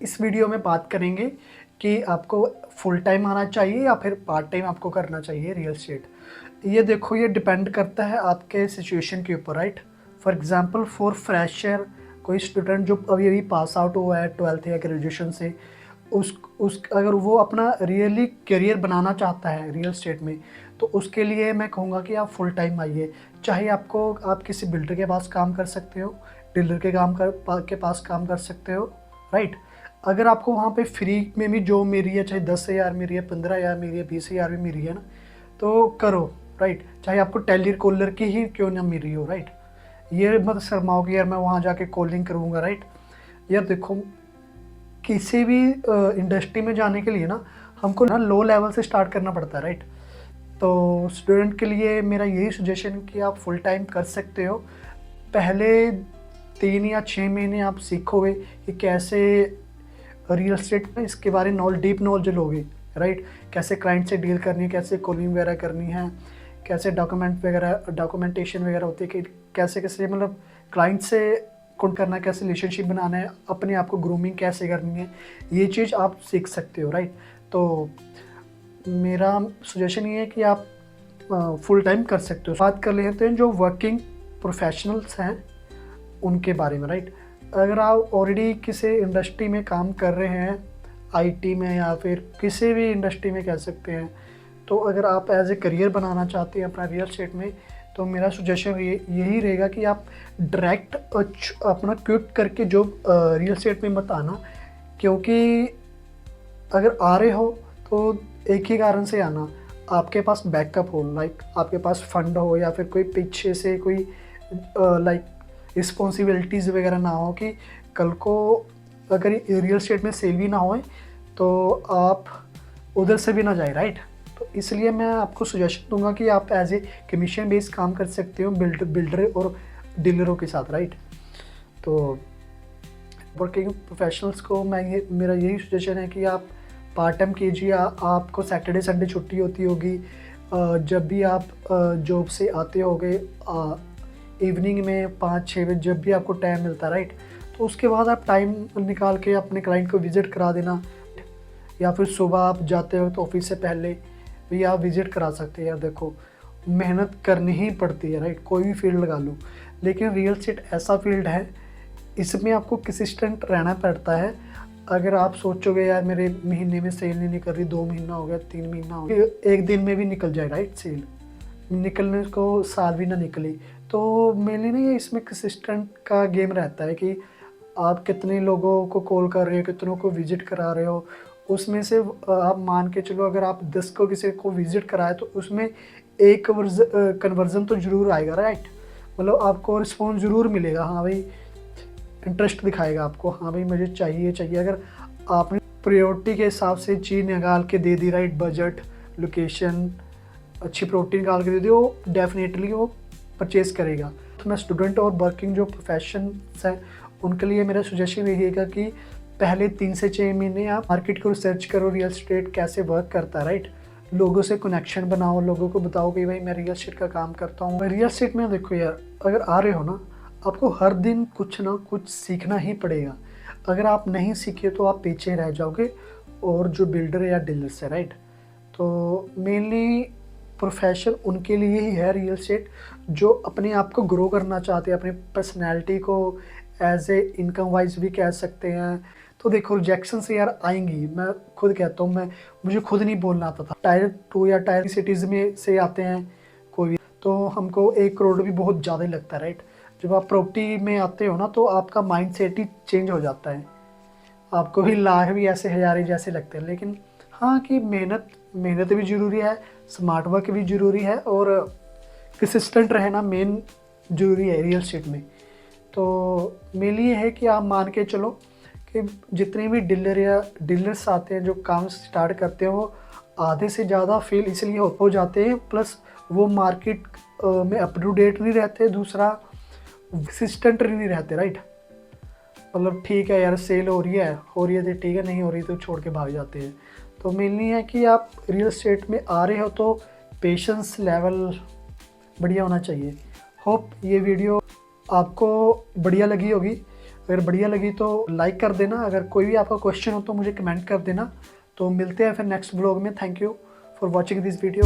इस वीडियो में बात करेंगे कि आपको फुल टाइम आना चाहिए या फिर पार्ट टाइम आपको करना चाहिए रियल एस्टेट। ये देखो, ये डिपेंड करता है आपके सिचुएशन के ऊपर, right. For example for fresher, कोई स्टूडेंट जो अभी अभी पास आउट हुआ है 12th या ग्रेजुएशन से, उस अगर वो अपना रियली करियर बनाना चाहता है रियल एस्टेट में, तो उसके लिए मैं कहूँगा कि आप फुल टाइम आइए। चाहे आप किसी बिल्डर के पास काम कर सकते हो, डीलर के पास काम कर सकते हो, राइट। अगर आपको वहाँ पे फ्री में भी जॉब मिल रही है, चाहे 10,000 मिल रही है, 15,000 मिल रही है, 20,000 भी मिल रही है ना, तो करो, राइट। चाहे आपको टेली कॉलर की ही क्यों ना मिल रही हो, राइट। ये मत शर्माओ कि यार मैं वहाँ जाके कॉलिंग करूँगा, राइट। यार देखो, किसी भी इंडस्ट्री में जाने के लिए ना हमको ना लो लेवल से स्टार्ट करना पड़ता है, राइट। तो स्टूडेंट के लिए मेरा यही सजेशन कि आप फुल टाइम कर सकते हो। पहले 3 या 6 महीने आप सीखोगे कि कैसे रियल एस्टेट में इसके बारे में डीप नॉलेज लोगे, राइट। कैसे क्लाइंट से डील करनी है, कैसे कॉलिंग वगैरह करनी है, कैसे डॉक्यूमेंटेशन वगैरह होती है, कि कैसे कैसे मतलब क्लाइंट से कॉन्टेक्ट करना है, कैसे रिलेशनशिप बनाना है, अपने आप को ग्रूमिंग कैसे करनी है, ये चीज़ आप सीख सकते हो, राइट। तो मेरा सजेशन ये है कि आप फुल टाइम कर सकते हो। बात कर लेते हैं जो वर्किंग प्रोफेशनल्स हैं उनके बारे में, राइट। अगर आप ऑलरेडी किसी इंडस्ट्री में काम कर रहे हैं, आईटी में या फिर किसी भी इंडस्ट्री में कह सकते हैं, तो अगर आप एज ए करियर बनाना चाहते हैं अपना रियल एस्टेट में, तो मेरा सजेशन यही रहेगा कि आप डायरेक्ट अपना क्विट करके जो रियल एस्टेट में मत आना। क्योंकि अगर आ रहे हो तो एक ही कारण से आना, आपके पास बैकअप हो, लाइक आपके पास फंड हो, या फिर कोई पीछे से कोई लाइक रिस्पॉन्सिबिलिटीज़ वगैरह ना हो कि कल को अगर रियल एस्टेट में सेल भी ना होए तो आप उधर से भी ना जाए, राइट। तो इसलिए मैं आपको सजेशन दूंगा कि आप एज ए कमीशन बेस्ड काम कर सकते हो बिल्डर और डीलरों के साथ, राइट। तो वर्किंग प्रोफेशनल्स को मेरा यही सजेशन है कि आप पार्ट टाइम कीजिए। आपको सैटरडे संडे छुट्टी होती होगी, जब भी आप जॉब से आते होगे इवनिंग में 5-6 बजे, जब भी आपको टाइम मिलता है, राइट। तो उसके बाद आप टाइम निकाल के अपने क्लाइंट को विज़िट करा देना, या फिर सुबह आप जाते हो तो ऑफिस से पहले भी आप विज़िट करा सकते हैं। यार देखो, मेहनत करनी ही पड़ती है, राइट। कोई भी फील्ड लगा लो, लेकिन रियल एस्टेट ऐसा फील्ड है, इसमें आपको कंसिस्टेंट रहना पड़ता है। अगर आप सोचोगे यार मेरे महीने में सेल नहीं निकल रही, 2 महीना हो गया, 3 महीना हो गया, एक दिन में भी निकल जाए, राइट। सेल निकलने को साल भी ना निकली, तो मेनली ना ये इसमें कंसिस्टेंट का गेम रहता है कि आप कितने लोगों को कॉल कर रहे हो, कितनों को विजिट करा रहे हो। उसमें से आप मान के चलो, अगर आप 10 को किसी को विजिट कराए तो उसमें एक कन्वर्जन तो ज़रूर आएगा, राइट। मतलब आपको रिस्पॉन्स ज़रूर मिलेगा, हाँ भाई, इंटरेस्ट दिखाएगा आपको, हाँ भाई मुझे चाहिए। अगर आपने प्रायोरिटी के हिसाब से चीज़ निकाल के दे दी, राइट, बजट, लोकेशन, अच्छी प्रॉपर्टी निकाल के दे दी, वो डेफिनेटली वो परचेज़ करेगा। तो मैं स्टूडेंट और वर्किंग जो प्रोफेशंस हैं उनके लिए मेरा सजेशन यही है कि पहले 3 से 6 महीने आप मार्केट को रिसर्च करो, रियल एस्टेट कैसे वर्क करता है, राइट। लोगों से कनेक्शन बनाओ, लोगों को बताओ कि भाई मैं रियल एस्टेट का काम करता हूँ। रियल एस्टेट में देखो यार, अगर आ रहे हो ना, आपको हर दिन कुछ ना कुछ सीखना ही पड़ेगा। अगर आप नहीं सीखे तो आप पीछे रह जाओगे, और जो बिल्डर या डीलर्स है, राइट। तो मेनली प्रोफेशन उनके लिए ही है रियल एस्टेट, जो अपने आप को ग्रो करना चाहते हैं, अपनी पर्सनैलिटी को एज ए इनकम वाइज भी कह सकते हैं। तो देखो, रिजेक्शन से यार आएंगी, मैं खुद कहता हूँ, मुझे खुद नहीं बोलना आता था। टायर 2 या टायर सिटीज़ में से आते हैं कोई भी, तो हमको 1 करोड़ भी बहुत ज़्यादा ही लगता है, राइट। जब आप प्रॉपर्टी में आते हो ना, तो आपका माइंड सेट ही चेंज हो जाता है, आपको भी लाख भी ऐसे हज़ारे जैसे लगते हैं। लेकिन हाँ, कि मेहनत भी ज़रूरी है, स्मार्ट वर्क भी ज़रूरी है, और कंसिस्टेंट रहना मेन ज़रूरी है रियल एस्टेट में। तो मेरे लिए है कि आप मान के चलो कि जितने भी डीलर्स आते हैं जो काम स्टार्ट करते हैं, वो आधे से ज़्यादा फेल इसलिए हो जाते हैं, प्लस वो मार्केट में अप टू डेट नहीं रहते, दूसरा कंसिस्टेंट नहीं रहते, राइट। मतलब ठीक है यार, सेल हो रही है तो ठीक है, नहीं हो रही तो छोड़ के भाग जाते हैं। तो मेनली है कि आप रियल एस्टेट में आ रहे हो तो पेशेंस लेवल बढ़िया होना चाहिए। होप ये वीडियो आपको बढ़िया लगी होगी। अगर बढ़िया लगी तो लाइक कर देना, अगर कोई भी आपका क्वेश्चन हो तो मुझे कमेंट कर देना। तो मिलते हैं फिर नेक्स्ट ब्लॉग में। Thank you for watching this video.